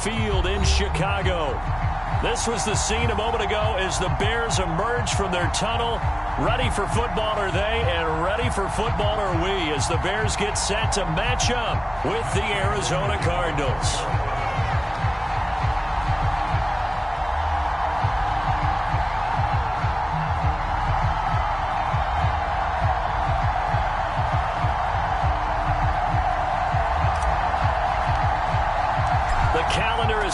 Field in Chicago. This was the scene a moment ago as the Bears emerged from their tunnel. Ready for football are they, and ready for football are we as the Bears get set to match up with the Arizona Cardinals.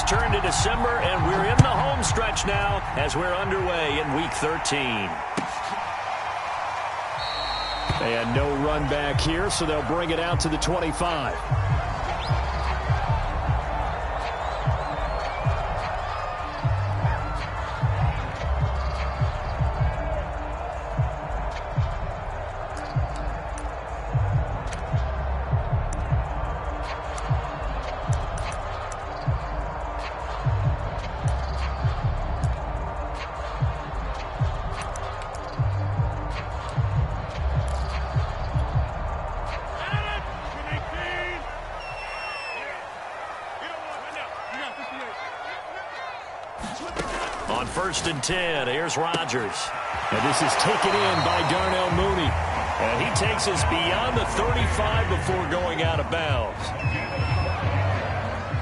Turned to December, and we're in the home stretch now as we're underway in Week 13. And no run back here, so they'll bring it out to the 25. On 1st and 10, here's Rodgers. And this is taken in by Darnell Mooney. And he takes us beyond the 35 before going out of bounds.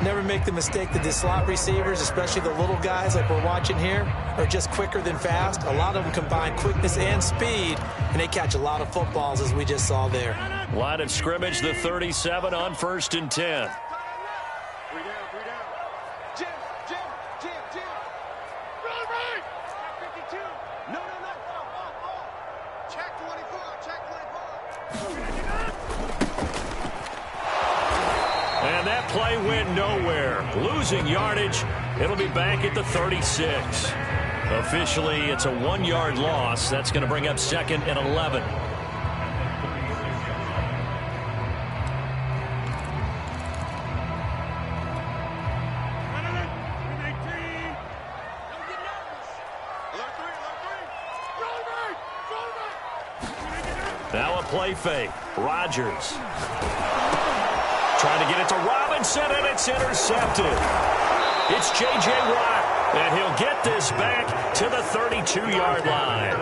Never make the mistake that the slot receivers, especially the little guys like we're watching here, are just quicker than fast. A lot of them combine quickness and speed, and they catch a lot of footballs, as we just saw there. Line of scrimmage, the 37 on 1st and 10. And that play went nowhere. Losing yardage. It'll be back at the 36. Officially, it's a 1-yard loss. That's going to bring up 2nd and 11. Now a play fake. Rodgers. Trying to get it to Robinson, and it's intercepted. It's J.J. Watt, and he'll get this back to the 32-yard line.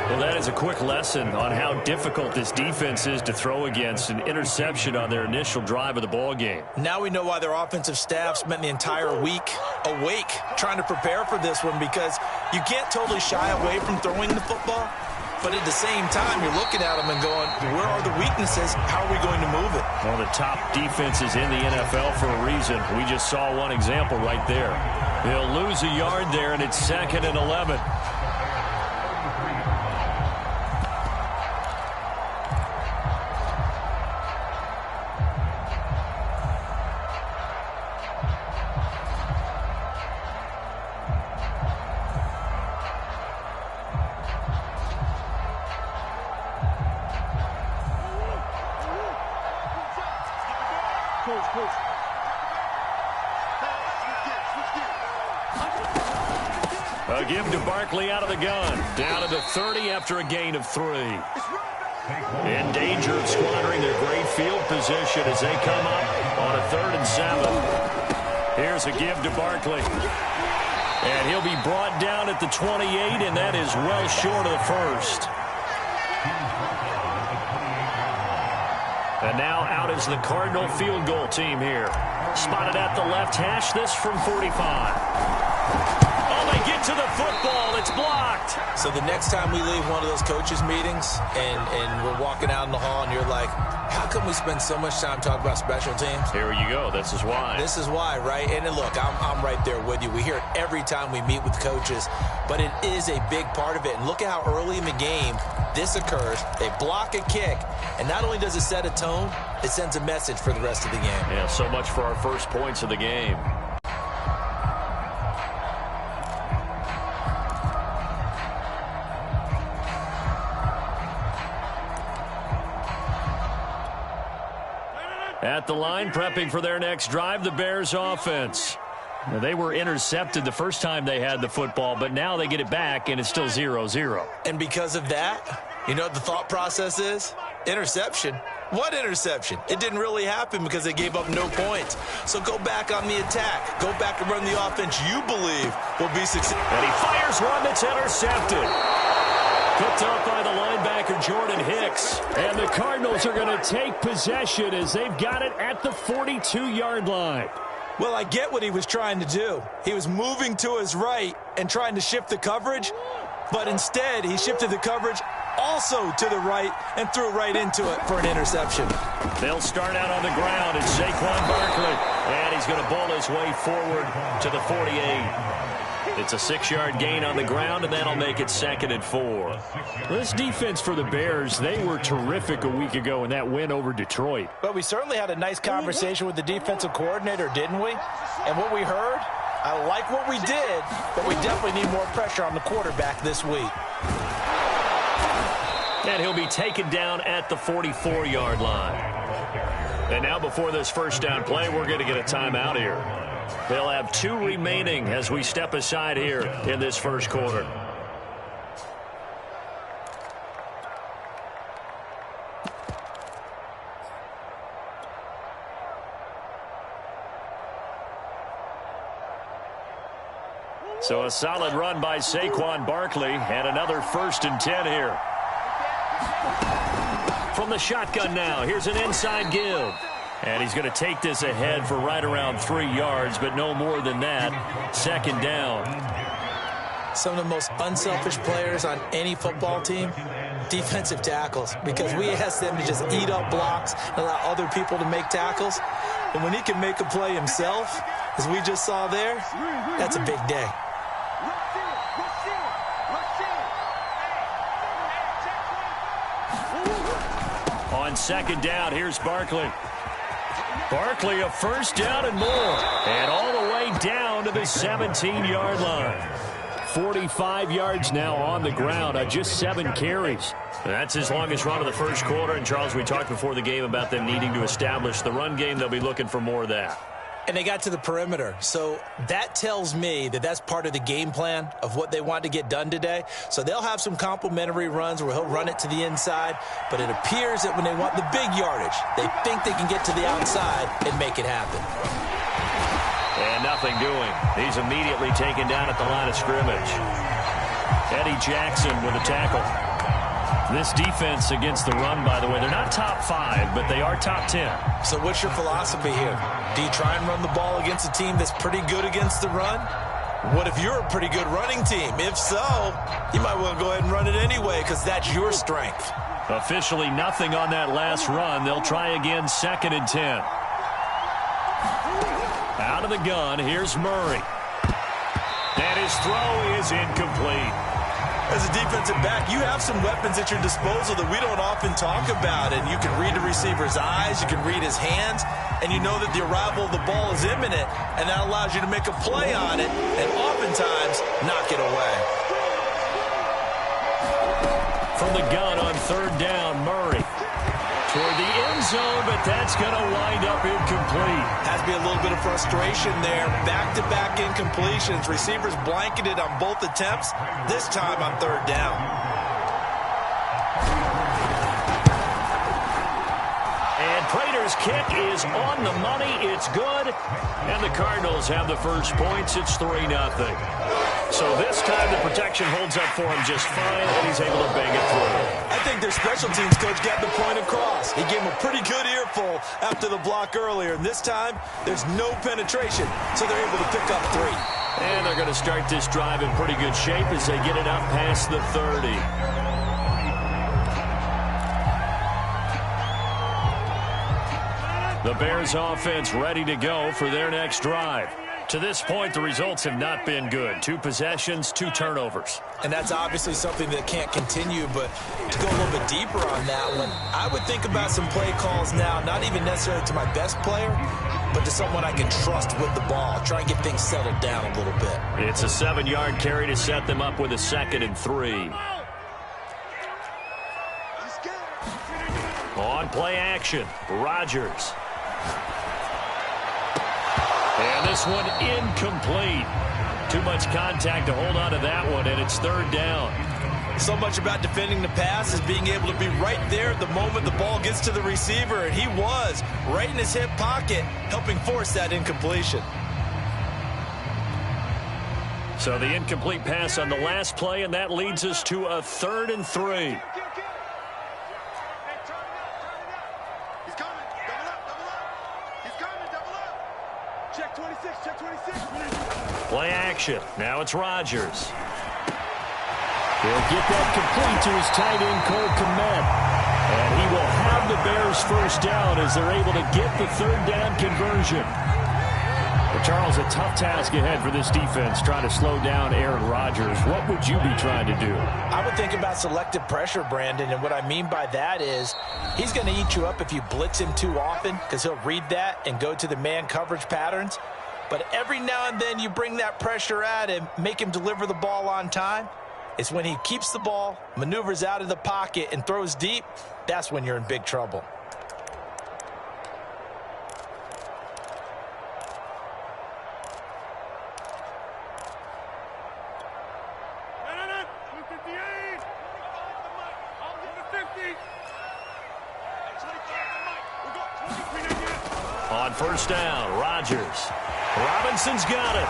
Well, that is a quick lesson on how difficult this defense is to throw against. An interception on their initial drive of the ballgame. Now we know why their offensive staff spent the entire week awake trying to prepare for this one, because you can't totally shy away from throwing the football. But at the same time, you're looking at them and going, where are the weaknesses? How are we going to move it? One of the top defenses in the NFL for a reason. We just saw one example right there. They'll lose a yard there, and it's 2nd and 11. A give to Barkley out of the gun. Down to the 30 after a gain of 3. In danger of squandering their great field position as they come up on a 3rd and 7. Here's a give to Barkley. And he'll be brought down at the 28, and that is well short of the first. And now out is the Cardinal field goal team here. Spotted at the left hash, this from 45. Oh, they get to the football. It's blocked. So the next time we leave one of those coaches' meetings and we're walking out in the hall and you're like, how come we spend so much time talking about special teams? Here you go. This is why. This is why, right? And then look, I'm right there with you. We hear it every time we meet with coaches, but it is a big part of it. And look at how early in the game this occurs. They block a kick, and not only does it set a tone, it sends a message for the rest of the game. Yeah, so much for our first points of the game. At the line, prepping for their next drive, the Bears offense. Now, they were intercepted the first time they had the football, but now they get it back, and it's still 0-0. And because of that, You know what the thought process is? Interception. What interception? It didn't really happen because they gave up no points. So go back on the attack. Go back and run the offense you believe will be successful. And he fires one that's intercepted. Picked up by the linebacker, Jordan Hicks. And the Cardinals are going to take possession as they've got it at the 42-yard line. Well, I get what he was trying to do. He was moving to his right and trying to shift the coverage, but instead he shifted the coverage also to the right and threw right into it for an interception. They'll start out on the ground. It's Saquon Barkley, and he's going to bowl his way forward to the 48. It's a 6-yard gain on the ground, and that'll make it 2nd and 4. This defense for the Bears, they were terrific a week ago in that win over Detroit. But we certainly had a nice conversation with the defensive coordinator, didn't we? And what we heard, I like what we did, but we definitely need more pressure on the quarterback this week. And he'll be taken down at the 44-yard line. And now before this first down play, we're going to get a timeout here. They'll have 2 remaining as we step aside here in this first quarter. So a solid run by Saquon Barkley and another 1st and 10 here. From the shotgun now, here's an inside give. And he's going to take this ahead for right around 3 yards, but no more than that. 2nd down. Some of the most unselfish players on any football team, defensive tackles, because we ask them to just eat up blocks and allow other people to make tackles. And when he can make a play himself, as we just saw there, that's a big day. On 2nd down, here's Barkley. Barkley, a 1st down and more. And all the way down to the 17-yard line. 45 yards now on the ground on just 7 carries. That's his longest run of the first quarter. And, Charles, we talked before the game about them needing to establish the run game. They'll be looking for more of that. And they got to the perimeter. So that tells me that that's part of the game plan of what they want to get done today. So they'll have some complimentary runs where he'll run it to the inside. But it appears that when they want the big yardage, they think they can get to the outside and make it happen. And nothing doing. He's immediately taken down at the line of scrimmage. Eddie Jackson with a tackle. This defense against the run, by the way, they're not top 5, but they are top 10. So what's your philosophy here? Do you try and run the ball against a team that's pretty good against the run? What if you're a pretty good running team? If so, you might want to go ahead and run it anyway because that's your strength. Officially nothing on that last run. They'll try again, 2nd and 10. Out of the gun, here's Murray. And his throw is incomplete. As a defensive back, you have some weapons at your disposal that we don't often talk about. And you can read the receiver's eyes, you can read his hands, and you know that the arrival of the ball is imminent, and that allows you to make a play on it and oftentimes knock it away. From the gun on 3rd down, Murray. Toward the end zone, but that's going to wind up incomplete. Has to be a little bit of frustration there. Back-to-back incompletions. Receivers blanketed on both attempts, this time on 3rd down. And Prater's kick is on the money. It's good. And the Cardinals have the first points. It's 3-0. So this time the protection holds up for him just fine, and he's able to bang it through. I think their special teams coach got the point across. He gave him a pretty good earful after the block earlier. And this time, there's no penetration, so they're able to pick up 3. And they're going to start this drive in pretty good shape as they get it up past the 30. The Bears offense ready to go for their next drive. To this point, the results have not been good. 2 possessions, 2 turnovers. And that's obviously something that can't continue, but to go a little bit deeper on that one, I would think about some play calls now, not even necessarily to my best player, but to someone I can trust with the ball. Try and get things settled down a little bit. It's a 7-yard carry to set them up with a 2nd and 3. On play action, Rodgers. And this one incomplete. Too much contact to hold on to that one, and it's 3rd down. So much about defending the pass is being able to be right there the moment the ball gets to the receiver, and he was right in his hip pocket, helping force that incompletion. So the incomplete pass on the last play, and that leads us to a 3rd and 3. Play action. Now it's Rodgers. He'll get that complete to his tight end, Cole Kmet. And he will have the Bears first down as they're able to get the 3rd down conversion. But Charles, a tough task ahead for this defense, trying to slow down Aaron Rodgers. What would you be trying to do? I would think about selective pressure, Brandon, and what I mean by that is he's going to eat you up if you blitz him too often, because he'll read that and go to the man coverage patterns. But every now and then you bring that pressure at him, make him deliver the ball on time. It's when he keeps the ball, maneuvers out of the pocket, and throws deep, that's when you're in big trouble. On first down, Rodgers. Robinson's got it.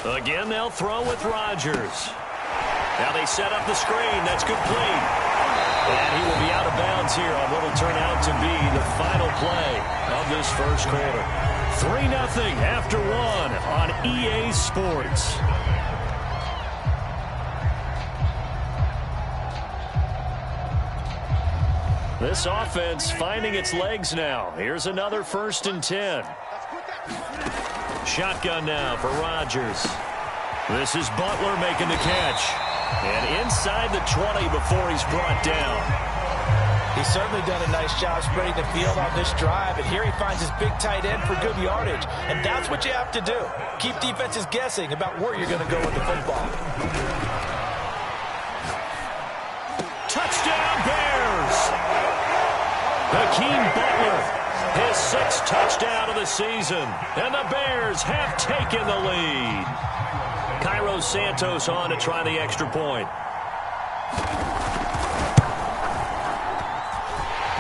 Again, they'll throw with Rodgers. Now they set up the screen. That's complete. And he will be out of bounds here on what will turn out to be the final play of this first quarter. 3-0 after 1 on EA Sports. This offense finding its legs now. Here's another 1st and 10. Shotgun now for Rodgers. This is Butler making the catch. And inside the 20 before he's brought down. He's certainly done a nice job spreading the field on this drive. And here he finds his big tight end for good yardage. And that's what you have to do. Keep defenses guessing about where you're going to go with the football. Touchdown, Bears! Hakeem Butler, his 6th touchdown of the season, and the Bears have taken the lead. Cairo Santos on to try the extra point.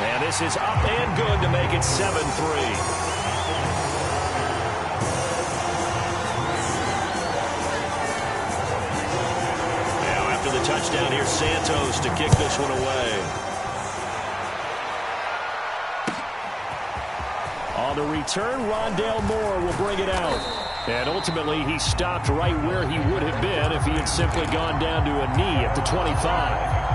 And this is up and good to make it 7-3. Now after the touchdown, here's Santos to kick this one away. On the return, Rondale Moore will bring it out. And ultimately, he stopped right where he would have been if he had simply gone down to a knee at the 25.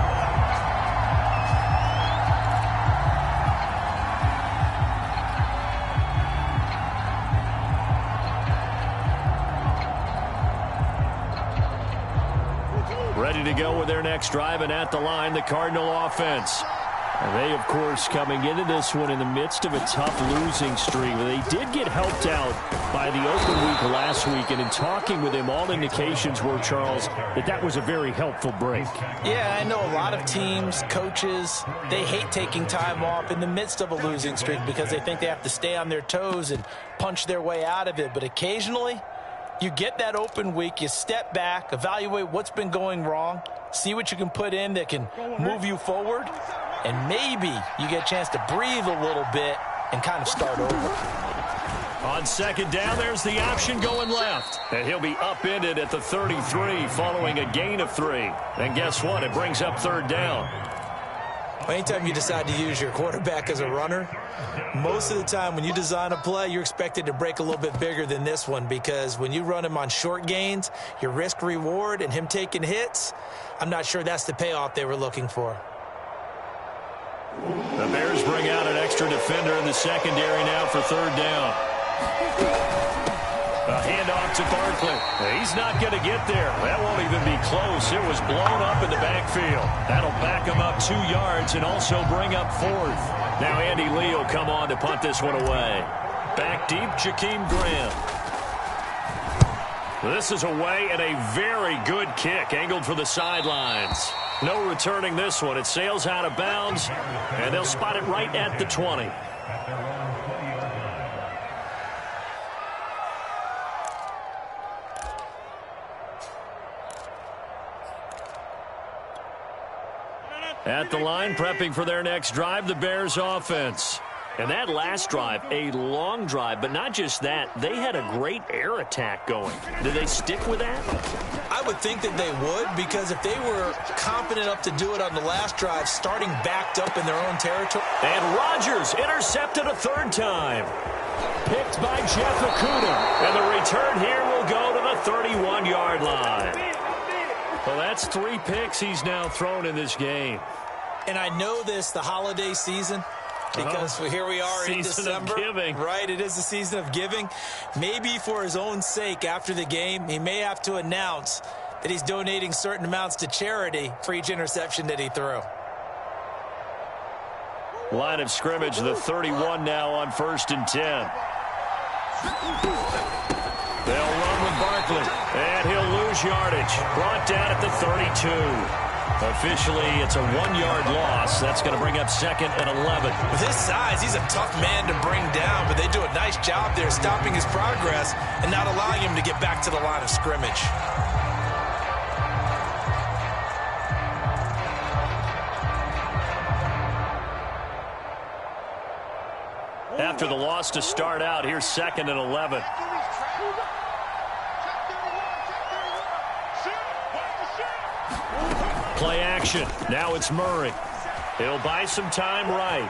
Ready to go with their next drive, and at the line, the Cardinal offense. They, of course, coming into this one in the midst of a tough losing streak. They did get helped out by the open week last week, and in talking with him, all indications were, Charles, that was a very helpful break. Yeah, I know a lot of teams, coaches, they hate taking time off in the midst of a losing streak because they think they have to stay on their toes and punch their way out of it. But occasionally, you get that open week, you step back, evaluate what's been going wrong, see what you can put in that can move you forward, and maybe you get a chance to breathe a little bit and kind of start over. On 2nd down, there's the option going left. And he'll be upended at the 33 following a gain of 3. And guess what? It brings up 3rd down. Anytime you decide to use your quarterback as a runner, most of the time when you design a play, you're expected to break a little bit bigger than this one, because when you run him on short gains, your risk-reward and him taking hits, I'm not sure that's the payoff they were looking for. The Bears bring out an extra defender in the secondary now for 3rd down. A handoff to Barkley. He's not going to get there. That won't even be close. It was blown up in the backfield. That'll back him up 2 yards and also bring up 4th. Now Andy Lee will come on to punt this one away. Back deep, Jakeem Graham. This is away and a very good kick, angled for the sidelines. No returning this one. It sails out of bounds, and they'll spot it right at the 20. At the line, prepping for their next drive, the Bears offense. And that last drive, a long drive, but not just that. They had a great air attack going. Did they stick with that? I would think that they would, because if they were confident enough to do it on the last drive, starting backed up in their own territory. And Rodgers intercepted a 3rd time. Picked by Jeff Okudah. And the return here will go to the 31-yard line. Well, that's 3 picks he's now thrown in this game. And I know this, the holiday season, because here we are in December. Season of giving. Right, it is the season of giving. Maybe for his own sake, after the game, he may have to announce that he's donating certain amounts to charity for each interception that he threw. Line of scrimmage, the 31 now on 1st and 10. They'll run with Barkley, and he'll lose yardage. Brought down at the 32. Officially, it's a 1-yard loss. That's going to bring up 2nd and 11. With his size, he's a tough man to bring down, but they do a nice job there stopping his progress and not allowing him to get back to the line of scrimmage. After the loss to start out, here's 2nd and 11. Play action. Now it's Murray. He'll buy some time right.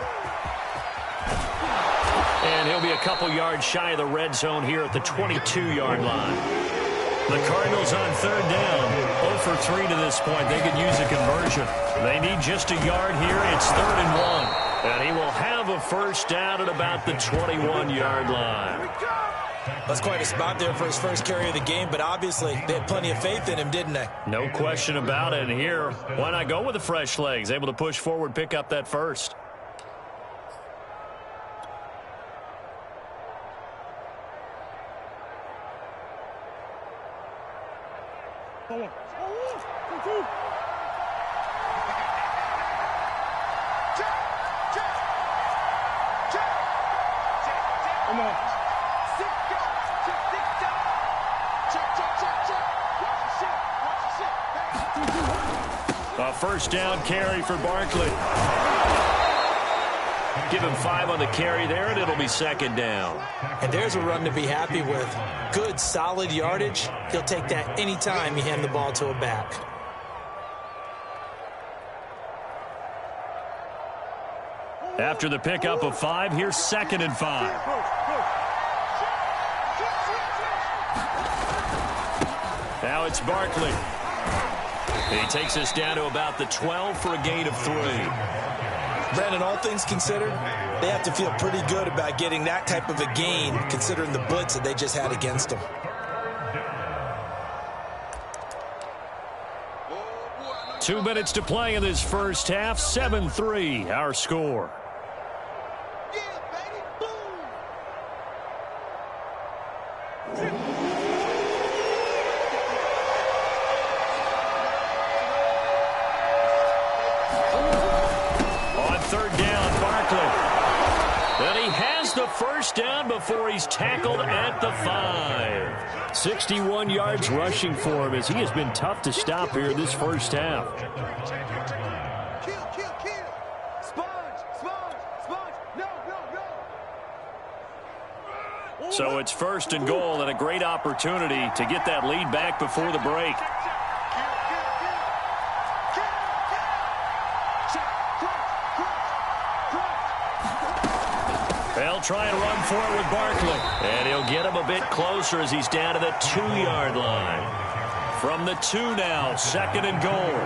And he'll be a couple yards shy of the red zone here at the 22-yard line. The Cardinals on 3rd down. 0 for 3 to this point. They could use a conversion. They need just a yard here. It's 3rd and 1. And he will have a 1st down at about the 21-yard line. That's quite a spot there for his first carry of the game, but obviously they had plenty of faith in him, didn't they? No question about it. And here, why not go with the fresh legs? Able to push forward, pick up that 1st. A 1st down carry for Barkley. Give him 5 on the carry there, and it'll be 2nd down. And there's a run to be happy with. Good, solid yardage. He'll take that anytime you hand the ball to a back. After the pickup of 5, here's 2nd and 5. Now it's Barkley. He takes us down to about the 12 for a gain of 3. Brandon, all things considered, they have to feel pretty good about getting that type of a gain, considering the blitz that they just had against them. Two minutes to play in this first half. 7-3, our score. First down before he's tackled at the 5. 61 yards rushing for him as he has been tough to stop here this first half. So it's 1st and goal and a great opportunity to get that lead back before the break. They'll try and run for it with Barkley. And he'll get him a bit closer as he's down to the 2-yard line. From the 2 now, 2nd and goal.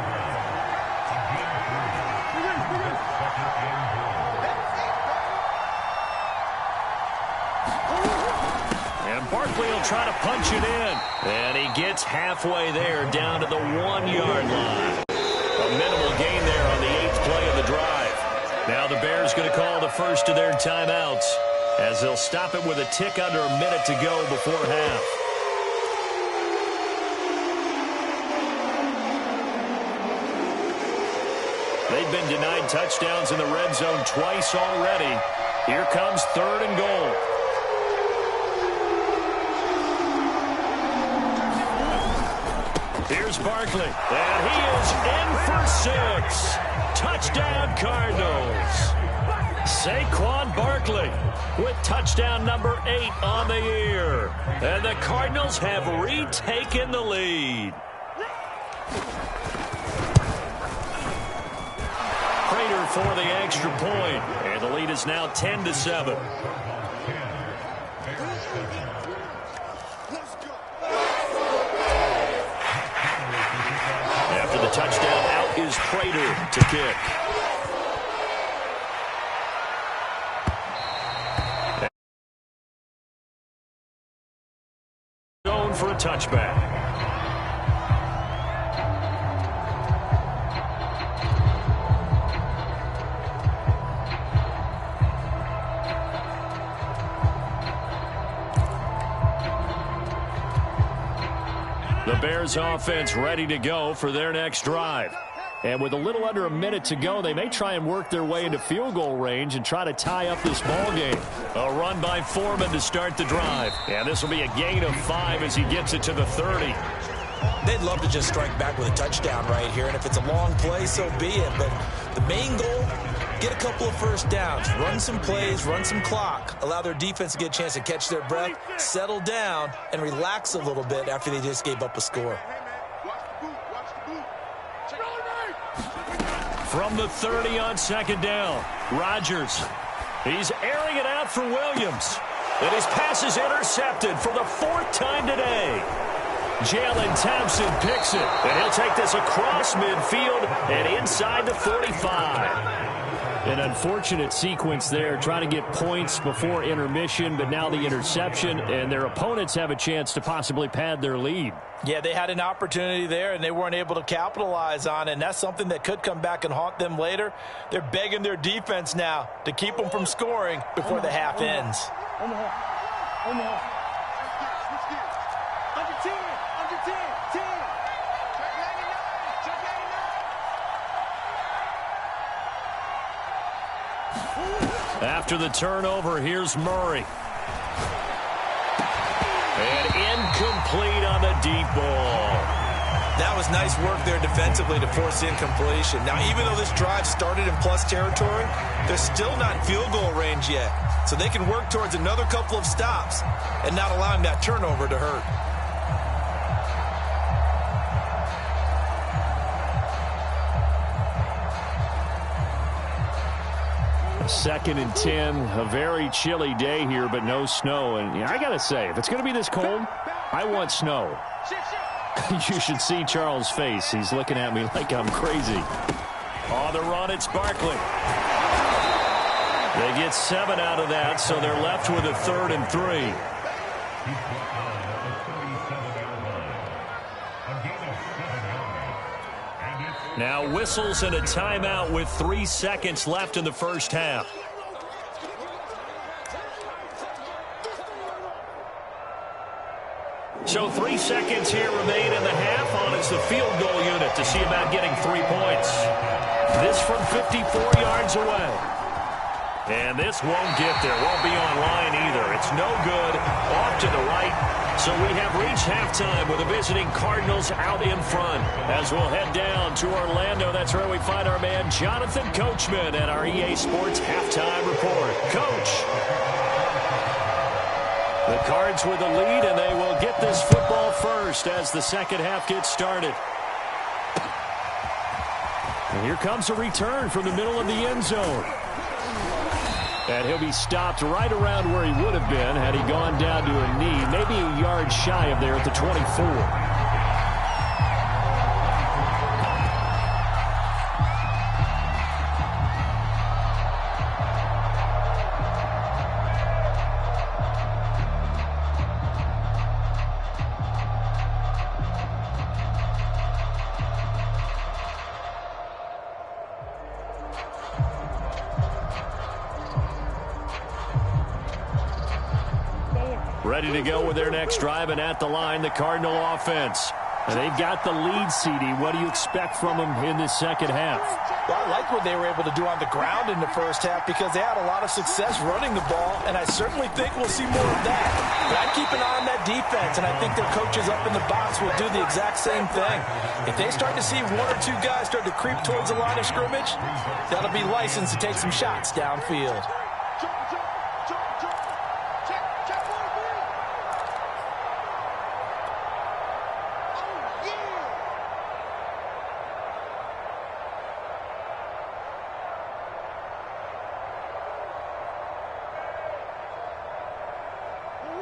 And And Barkley will try to punch it in. And he gets halfway there down to the 1-yard line. A minimal gain there on the 8th play of the drive. Now the Bears going to call the first of their timeouts as they'll stop it with a tick under a minute to go before half. They've been denied touchdowns in the red zone twice already. Here comes 3rd and goal. Here's Barkley, and he is in for 6. Touchdown, Cardinals. Saquon Barkley with touchdown number 8 on the year. And the Cardinals have retaken the lead. Prater for the extra point, and the lead is now 10-7. After the touchdown, out is Prater to kick. Going for a touchback. The Bears offense ready to go for their next drive. And with a little under a minute to go, they may try and work their way into field goal range and try to tie up this ball game. A run by Foreman to start the drive. And this will be a gain of 5 as he gets it to the 30. They'd love to just strike back with a touchdown right here. And if it's a long play, so be it. But the main goal, get a couple of first downs, run some plays, run some clock, allow their defense to get a chance to catch their breath, settle down, and relax a little bit after they just gave up a score. From the 30 on 2nd down, Rodgers. He's airing it out for Williams. And his pass is intercepted for the 4th time today. Jalen Thompson picks it, and he'll take this across midfield and inside the 45. An unfortunate sequence there, trying to get points before intermission, but now the interception, and their opponents have a chance to possibly pad their lead. Yeah, they had an opportunity there, and they weren't able to capitalize on it, and that's something that could come back and haunt them later. They're begging their defense now to keep them from scoring before the half ends. After the turnover, here's Murray. And incomplete on the deep ball. That was nice work there defensively to force incompletion. Now, even though this drive started in plus territory, they're still not in field goal range yet. So they can work towards another couple of stops and not allowing that turnover to hurt. 2nd and 10, a very chilly day here, but no snow. And I got to say, if it's going to be this cold, I want snow. You should see Charles' face. He's looking at me like I'm crazy. On the run, it's Barkley. They get 7 out of that, so they're left with a 3rd and 3. Now whistles and a timeout with 3 seconds left in the first half. So 3 seconds here remain in the half on as the field goal unit to see about getting 3 points. This from 54 yards away. And this won't get there. Won't be online either. It's no good. Off to the right. So we have reached halftime with the visiting Cardinals out in front. As we'll head down to Orlando, that's where we find our man Jonathan Coachman at our EA Sports Halftime Report. Coach. The Cards with the lead, and they will get this football first as the second half gets started. And here comes a return from the middle of the end zone. And he'll be stopped right around where he would have been had he gone down to a knee, maybe a yard shy of there at the 24. Ready to go with their next drive, and at the line, the Cardinal offense. And they've got the lead, CD. What do you expect from them in this second half? Well, I like what they were able to do on the ground in the first half because they had a lot of success running the ball, and I certainly think we'll see more of that. But I'd keep an eye on that defense, and I think their coaches up in the box will do the exact same thing. If they start to see one or two guys start to creep towards the line of scrimmage, that'll be licensed to take some shots downfield.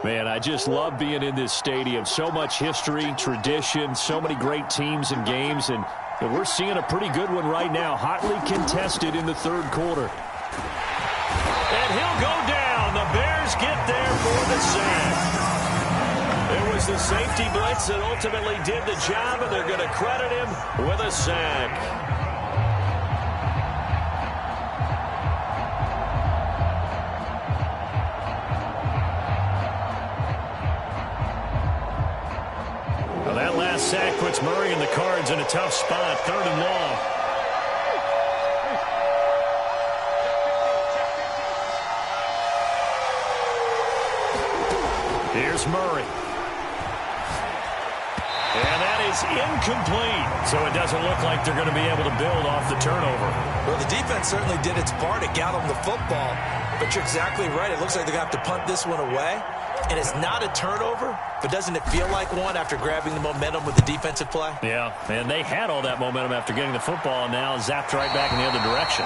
Man, I just love being in this stadium. So much history, tradition, so many great teams and games, and we're seeing a pretty good one right now. Hotly contested in the third quarter. And he'll go down. The Bears get there for the sack. It was the safety blitz that ultimately did the job, and they're going to credit him with a sack. Sack puts Murray and the Cards in a tough spot, 3rd and long. Here's Murray. And that is incomplete. So it doesn't look like they're going to be able to build off the turnover. Well, the defense certainly did its part to get them the football. But you're exactly right. It looks like they're going to have to punt this one away. And it's not a turnover, but doesn't it feel like one after grabbing the momentum with the defensive play? Yeah, and they had all that momentum after getting the football, and now zapped right back in the other direction.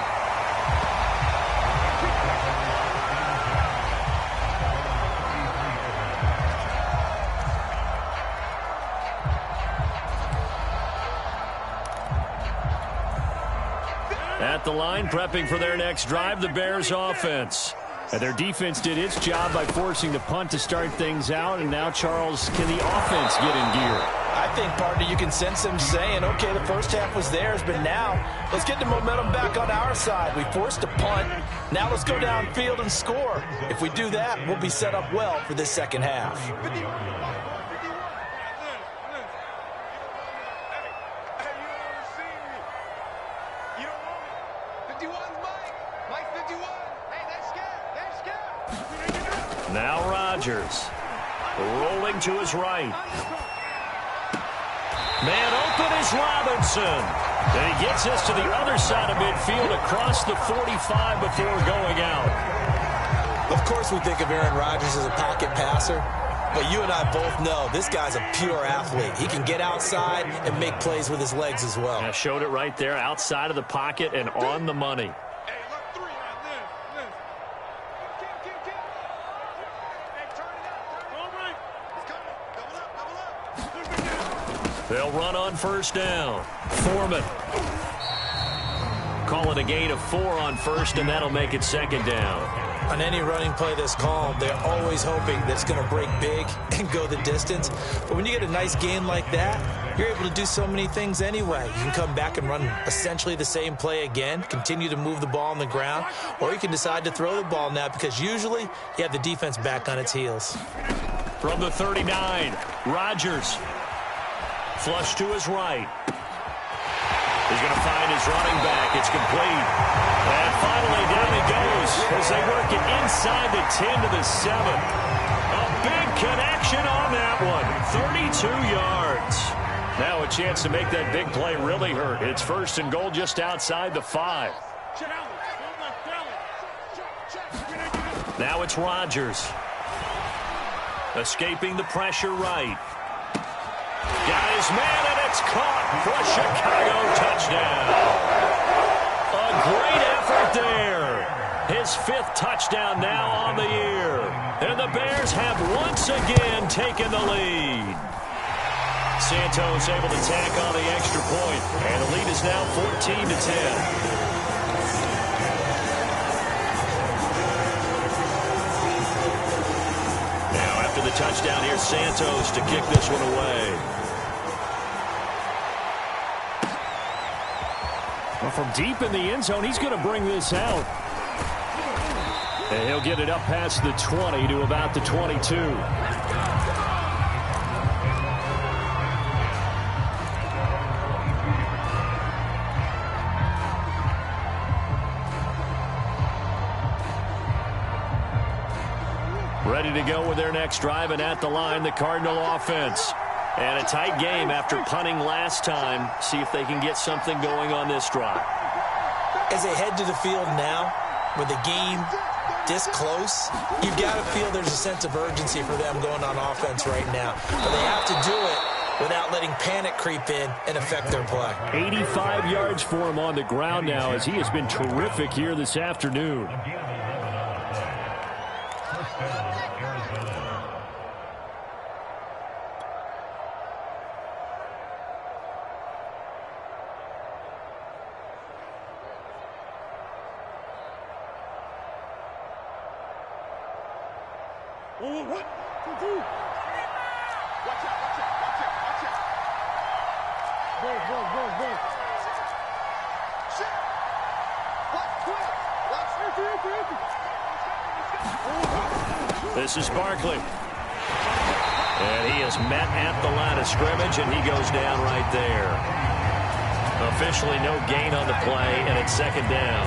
At the line, prepping for their next drive, the Bears offense. And their defense did its job by forcing the punt to start things out. And now, Charles, can the offense get in gear? I think, partner, you can sense them saying, okay, the first half was theirs, but now let's get the momentum back on our side. We forced a punt. Now let's go downfield and score. If we do that, we'll be set up well for this second half. Now Rodgers, rolling to his right. Man open is Robinson. And he gets us to the other side of midfield across the 45 before going out. Of course we think of Aaron Rodgers as a pocket passer, but you and I both know this guy's a pure athlete. He can get outside and make plays with his legs as well. I showed it right there, outside of the pocket and on the money. They'll run on first down. Foreman. Call it a gain of 4 on first, and that'll make it second down. On any running play that's called, they're always hoping that it's going to break big and go the distance. But when you get a nice gain like that, you're able to do so many things anyway. You can come back and run essentially the same play again, continue to move the ball on the ground, or you can decide to throw the ball now because usually you have the defense back on its heels. From the 39, Rodgers. Flush to his right. He's going to find his running back. It's complete. And finally, down he goes as they work it inside the 10 to the 7. A big connection on that one. 32 yards. Now a chance to make that big play really hurt. It's 1st and goal just outside the 5. Now it's Rodgers. Escaping the pressure right. Got his man, and it's caught for a Chicago touchdown. A great effort there. His 5th touchdown now on the year. And the Bears have once again taken the lead. Santos able to tack on the extra point, and the lead is now 14-10. The touchdown here, Santos to kick this one away. Well, from deep in the end zone, he's going to bring this out. And he'll get it up past the 20 to about the 22. Ready to go with their next drive, and at the line, the Cardinal offense. And a tight game after punting last time. See if they can get something going on this drive. As they head to the field now, with the game this close, you've got to feel there's a sense of urgency for them going on offense right now. But they have to do it without letting panic creep in and affect their play. 85 yards for him on the ground now, as he has been terrific here this afternoon. This is Barkley. And he is met at the line of scrimmage, and he goes down right there. Officially no gain on the play, and it's second down.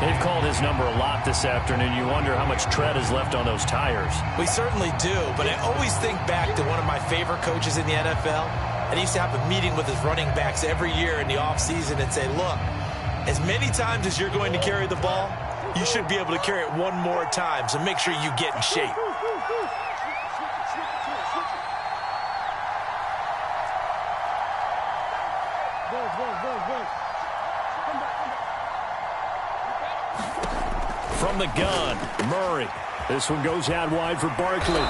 They've called his number a lot this afternoon. You wonder how much tread is left on those tires. We certainly do, but I always think back to one of my favorite coaches in the NFL. And he used to have a meeting with his running backs every year in the offseason and say, look, as many times as you're going to carry the ball, you should be able to carry it one more time, so make sure you get in shape. From the gun, Murray. This one goes out wide for Barkley.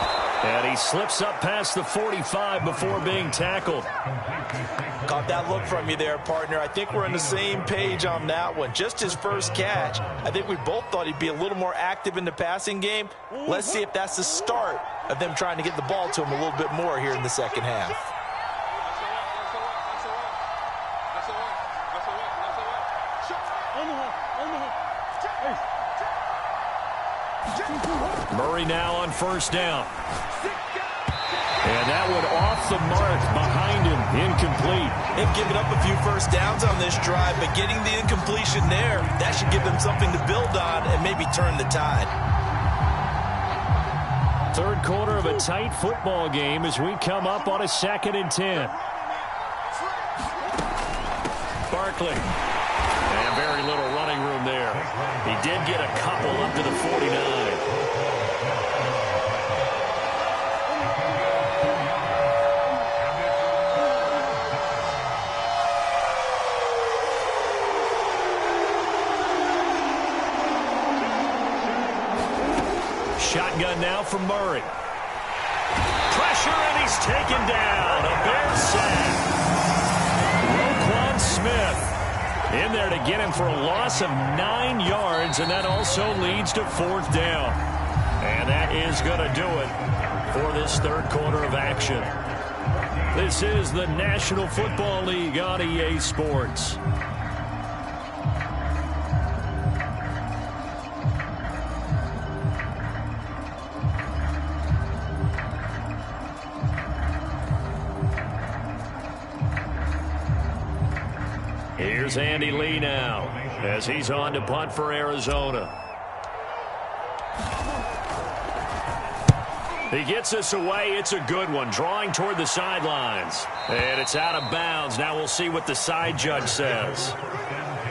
And he slips up past the 45 before being tackled. Caught that look from you there, partner. I think we're on the same page on that one. Just his first catch. I think we both thought he'd be a little more active in the passing game. Let's see if that's the start of them trying to get the ball to him a little bit more here in the second half. Murray now on first down. And that one off the mark behind him, incomplete. They've given up a few first downs on this drive, but getting the incompletion there, that should give them something to build on and maybe turn the tide. Third quarter of a tight football game as we come up on a 2nd and 10. Barkley. And very little running room there. He did get a couple up to the 49. Shotgun now from Murray. Pressure, and he's taken down. A Bears sack. Roquan Smith in there to get him for a loss of 9 yards, and that also leads to 4th down. And that is going to do it for this third quarter of action. This is the National Football League on EA Sports. Here's Andy Lee now as he's on to punt for Arizona. He gets this away. It's a good one, drawing toward the sidelines. And it's out of bounds. Now we'll see what the side judge says.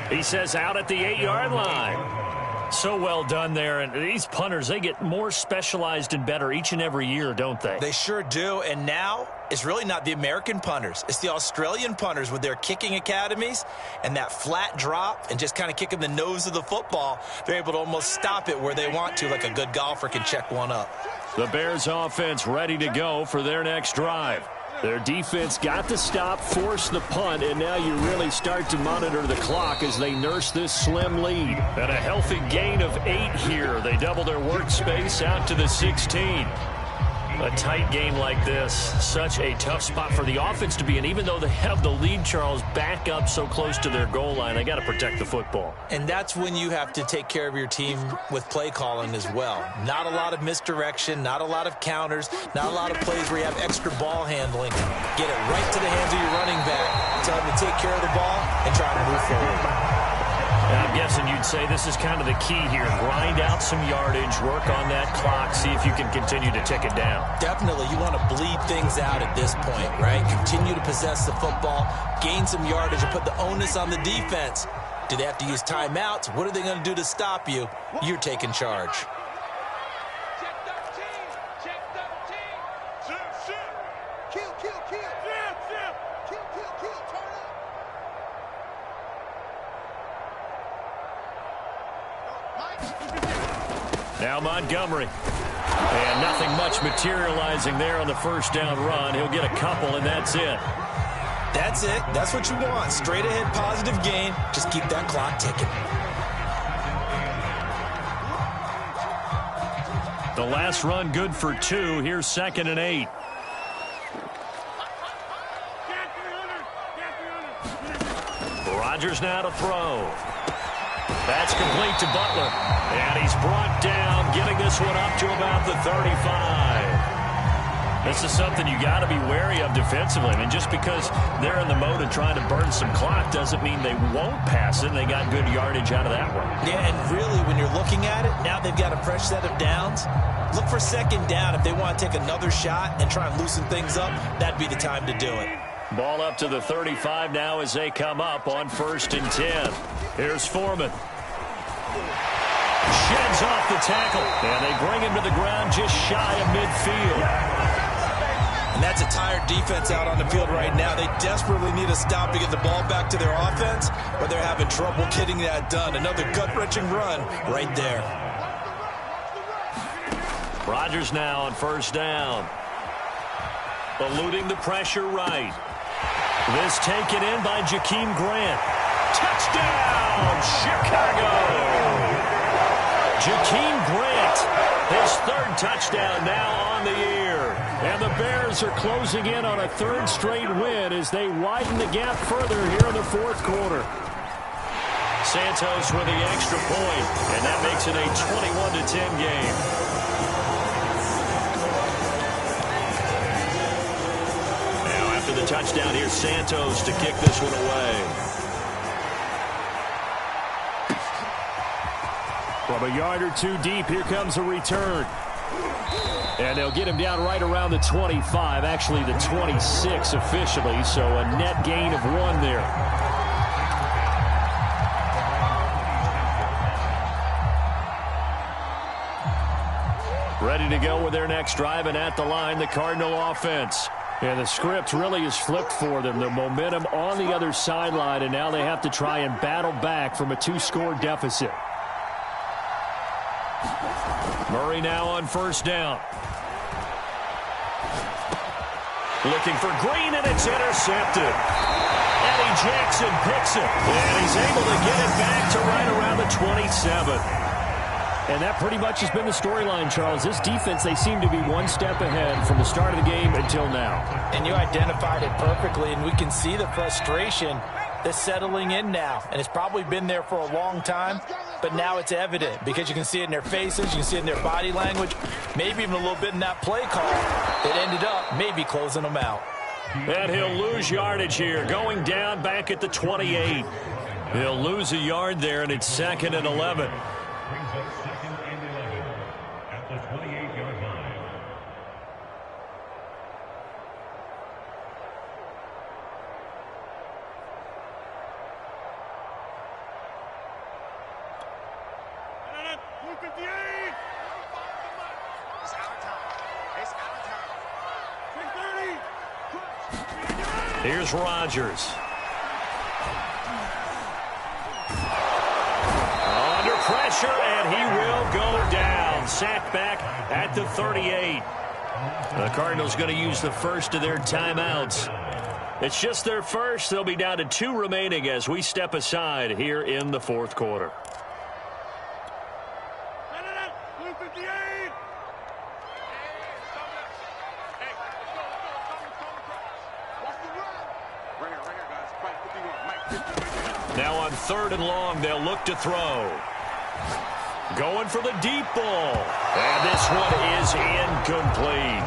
He says out at the 8-yard line. So well done there. And these punters, they get more specialized and better each and every year, don't they? They sure do. And now it's really not the American punters. It's the Australian punters with their kicking academies and that flat drop and just kind of kicking the nose of the football. They're able to almost stop it where they want to, like a good golfer can check one up. The Bears offense ready to go for their next drive. Their defense got the stop, forced the punt, and now you really start to monitor the clock as they nurse this slim lead. And a healthy gain of 8 here. They double their workspace out to the 16. A tight game like this, such a tough spot for the offense to be in. Even though they have the lead, Charles, back up so close to their goal line, they got to protect the football. And that's when you have to take care of your team with play calling as well. Not a lot of misdirection, not a lot of counters, not a lot of plays where you have extra ball handling. Get it right to the hands of your running back, tell him to take care of the ball, and try to move forward. I'm guessing you'd say this is kind of the key here. Grind out some yardage, work on that clock, see if you can continue to tick it down. Definitely, you want to bleed things out at this point, right? Continue to possess the football, gain some yardage, and put the onus on the defense. Do they have to use timeouts? What are they going to do to stop you? You're taking charge. Now Montgomery. And nothing much materializing there on the first down run. He'll get a couple, and that's it. That's it. That's what you want. Straight ahead, positive gain. Just keep that clock ticking. The last run good for 2. Here's 2nd and 8. Rodgers now to throw. That's complete to Butler. And he's brought down, getting this one up to about the 35. This is something you got to be wary of defensively. I mean, just because they're in the mode of trying to burn some clock doesn't mean they won't pass it. They got good yardage out of that one. Yeah, and really, when you're looking at it, now they've got a fresh set of downs. Look for 2nd down. If they want to take another shot and try and loosen things up, that'd be the time to do it. Ball up to the 35 now as they come up on 1st and 10. Here's Foreman. Sheds off the tackle, and they bring him to the ground just shy of midfield. And that's a tired defense out on the field right now. They desperately need a stop to get the ball back to their offense, but they're having trouble getting that done. Another gut-wrenching run right there. Rodgers now on 1st down. Eluding the pressure right. This taken in by Jakeem Grant. Touchdown, Chicago! Jakeem Grant, his 3rd touchdown now on the year. And the Bears are closing in on a 3rd straight win as they widen the gap further here in the 4th quarter. Santos with the extra point, and that makes it a 21-10 game. Now after the touchdown, here's Santos to kick this one away. From a yard or 2 deep, here comes a return. And they'll get him down right around the 25, actually the 26 officially, so a net gain of 1 there. Ready to go with their next drive, and at the line, the Cardinal offense. And the script really is flipped for them. The momentum on the other sideline, and now they have to try and battle back from a 2-score deficit. Murray now on 1st down. Looking for Green, and it's intercepted. Eddie Jackson picks it, and he's able to get it back to right around the 27. And that pretty much has been the storyline, Charles. This defense, they seem to be one step ahead from the start of the game until now. And you identified it perfectly, and we can see the frustration that's settling in now. And it's probably been there for a long time, but now it's evident because you can see it in their faces, you can see it in their body language, maybe even a little bit in that play call that ended up maybe closing them out. And he'll lose yardage here, going down back at the 28. He'll lose a yard there, and it's 2nd and 11. Brings up 2nd and 11 at the 28-yard line. Here's Rodgers. Under pressure, and he will go down. Sacked back at the 38. The Cardinals going to use the first of their timeouts. It's just their first. They'll be down to 2 remaining as we step aside here in the 4th quarter. on 3rd and long, they'll look to throw. Going for the deep ball. And this one is incomplete.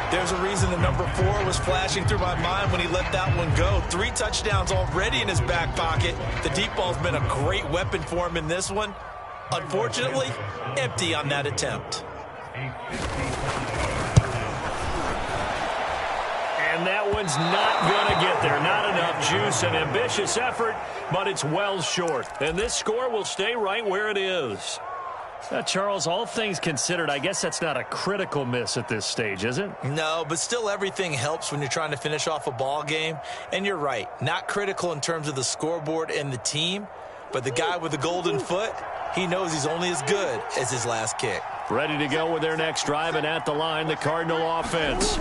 There's a reason the number 4 was flashing through my mind when he let that one go. 3 touchdowns already in his back pocket. The deep ball's been a great weapon for him in this one. Unfortunately, empty on that attempt. And that one's not going to get there. Not enough juice. An ambitious effort, but it's well short. And this score will stay right where it is. Charles, all things considered, I guess that's not a critical miss at this stage, is it? No, but still everything helps when you're trying to finish off a ball game. And you're right, not critical in terms of the scoreboard and the team, but the guy with the golden foot, he knows he's only as good as his last kick. Ready to go with their next drive, and at the line, the Cardinal offense.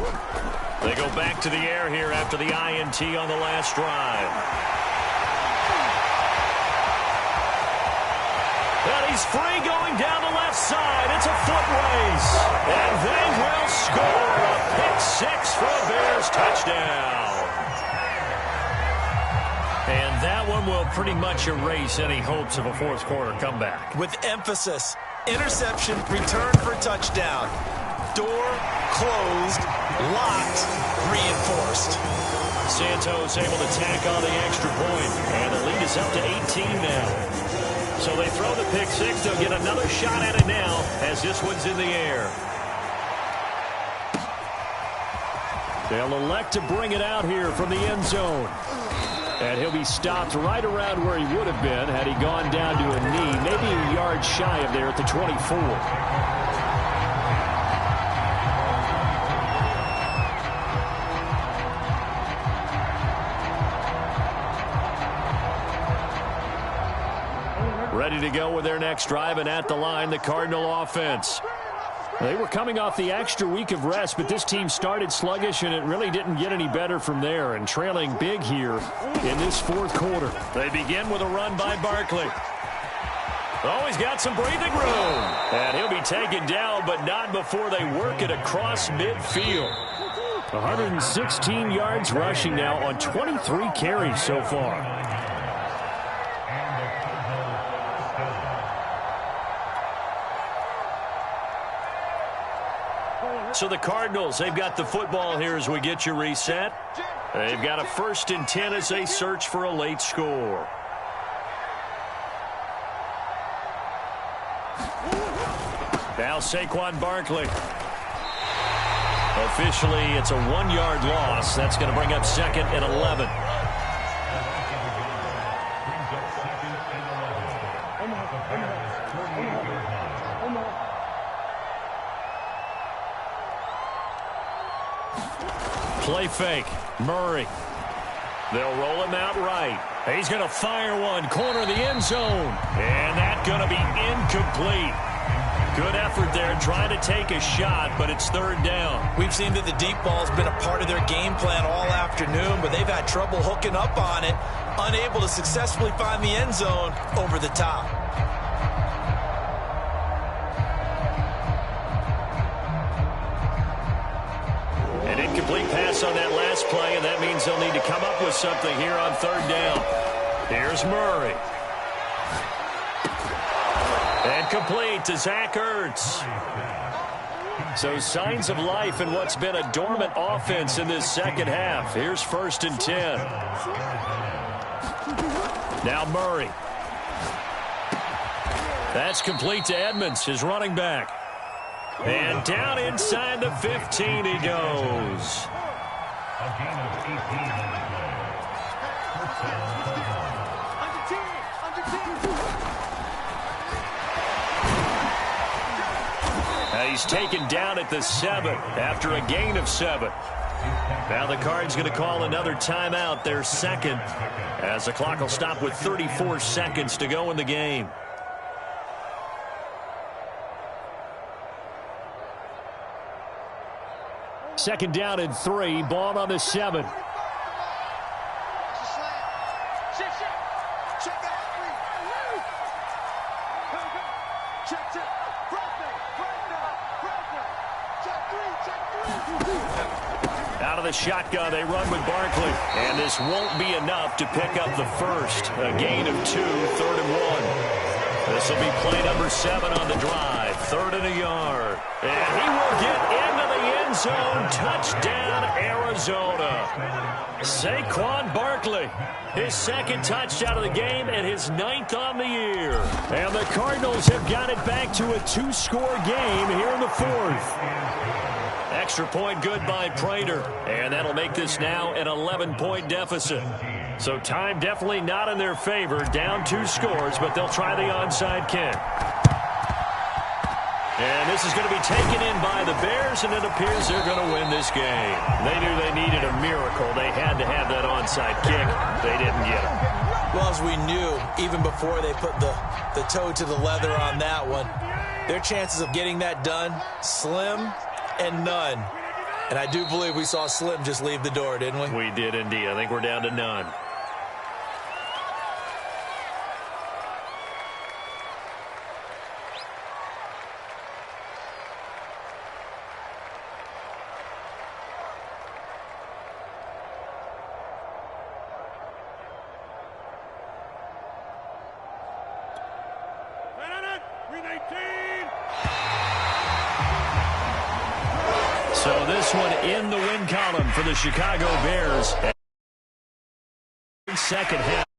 They go back to the air here after the INT on the last drive. And he's free going down the left side. It's a foot race. And they will score a pick-6 for a Bears touchdown. And that one will pretty much erase any hopes of a fourth-quarter comeback. With emphasis, interception, return for touchdown. Door closed, locked, reinforced. Santos able to tack on the extra point. And the lead is up to 18 now. So they throw the pick-6. They'll get another shot at it now as this one's in the air. They'll elect to bring it out here from the end zone. And he'll be stopped right around where he would have been had he gone down to a knee, maybe a yard shy of there at the 24. Ready to go with their next drive, and at the line, the Cardinal offense. They were coming off the extra week of rest, but this team started sluggish, and it really didn't get any better from there, and trailing big here in this fourth quarter. They begin with a run by Barkley. Oh, he's got some breathing room. And he'll be taken down, but not before they work it across midfield. 116 yards rushing now on 23 carries so far. So the Cardinals, they've got the football here as we get you reset. They've got a 1st and 10 as they search for a late score. Now Saquon Barkley. Officially, it's a 1-yard loss. That's going to bring up 2nd and 11. Play fake. Murray. They'll roll him out right. He's going to fire one. Corner of the end zone. And that's going to be incomplete. Good effort there trying to take a shot, but it's 3rd down. We've seen that the deep ball's been a part of their game plan all afternoon, but they've had trouble hooking up on it, unable to successfully find the end zone over the top. An incomplete pass on that last play, and that means they'll need to come up with something here on 3rd down. Here's Murray. And complete to Zach Ertz. So signs of life in what's been a dormant offense in this second half. Here's 1st and 10. Now Murray. That's complete to Edmonds, his running back. And down inside the 15 he goes. He's taken down at the 7 after a gain of 7. Now the Cards going to call another timeout, their 2nd, as the clock will stop with 34 seconds to go in the game. Second down and 3, ball on the 7. Out of the shotgun, they run with Barkley. And this won't be enough to pick up the first. A gain of 2, 3rd and 1. This will be play number 7 on the drive. 3rd and a yard. And he will get into the end zone. Touchdown, Arizona. Saquon Barkley. His 2nd touchdown of the game and his 9th on the year. And the Cardinals have got it back to a 2-score game here in the 4th. Extra point good by Prater. And that'll make this now an 11-point deficit. So time definitely not in their favor. Down 2 scores, but they'll try the onside kick. And this is going to be taken in by the Bears, and it appears they're going to win this game. They knew they needed a miracle. They had to have that onside kick. They didn't get it. Well, as we knew, even before they put the toe to the leather on that one, their chances of getting that done, slim and none. And I do believe we saw Slim just leave the door, didn't we? We did indeed. I think we're down to none. So this one in the win column for the Chicago Bears. Second half.